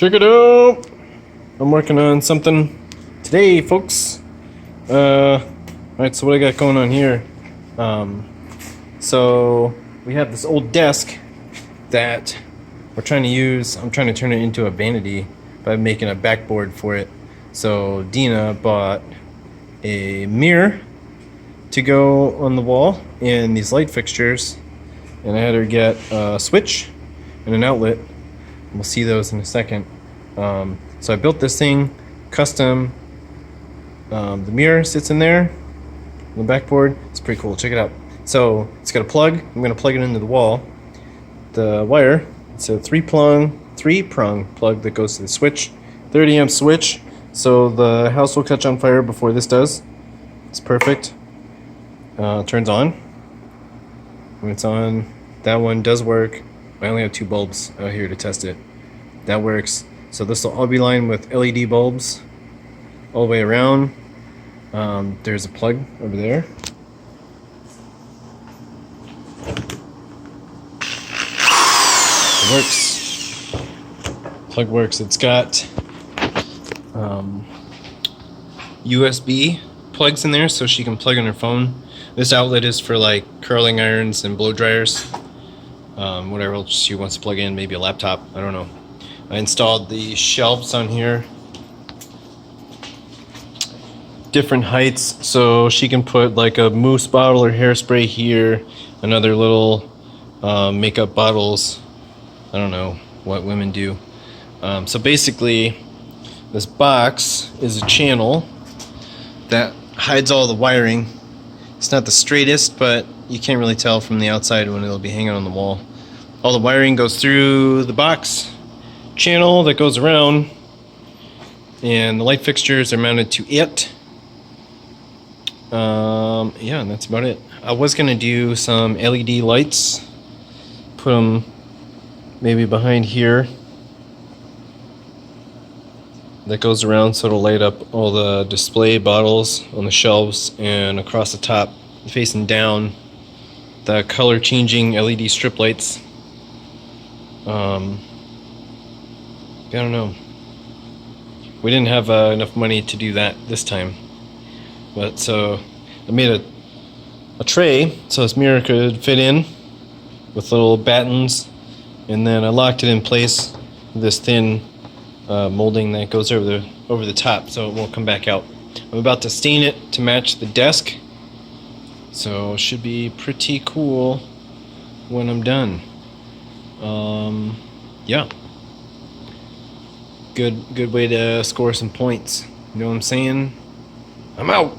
Check it out! I'm working on something today, folks. Alright, so what I got going on here? So we have this old desk that we're trying to use. I'm trying to turn it into a vanity by making a backboard for it. So Dina bought a mirror to go on the wall and these light fixtures, and I had her get a switch and an outlet. We'll see those in a second. So I built this thing custom. The mirror sits in there on the backboard. It's pretty cool. Check it out. So it's got a plug. I'm going to plug it into the wall. The wire, it's a three prong plug that goes to the switch. 30 amp switch, so the house will catch on fire before this does. It's perfect. Turns on. When it's on, that one does work. I only have 2 bulbs out here to test it. That works. So this will all be lined with LED bulbs all the way around. There's a plug over there. It works. Plug works. It's got USB plugs in there so she can plug in her phone. This outlet is for like curling irons and blow dryers. Whatever else she wants to plug in, maybe a laptop, I don't know. I installed the shelves on here, different heights, so she can put like a mousse bottle or hairspray here, another little makeup bottles. I don't know what women do. So basically, this box is a channel that hides all the wiring. It's not the straightest, but you can't really tell from the outside when it'll be hanging on the wall. All the wiring goes through the box channel that goes around, and the light fixtures are mounted to it. Yeah, and that's about it. I was gonna do some LED lights, put them maybe behind here. That goes around so it'll light up all the display bottles on the shelves, and across the top, facing down, the color changing LED strip lights. I don't know. We didn't have enough money to do that this time, but so I made a tray so this mirror could fit in with little battens, and then I locked it in place with this thin molding that goes over the top so it won't come back out. I'm about to stain it to match the desk, so it should be pretty cool when I'm done. Yeah, good way to score some points. You know what I'm saying? I'm out.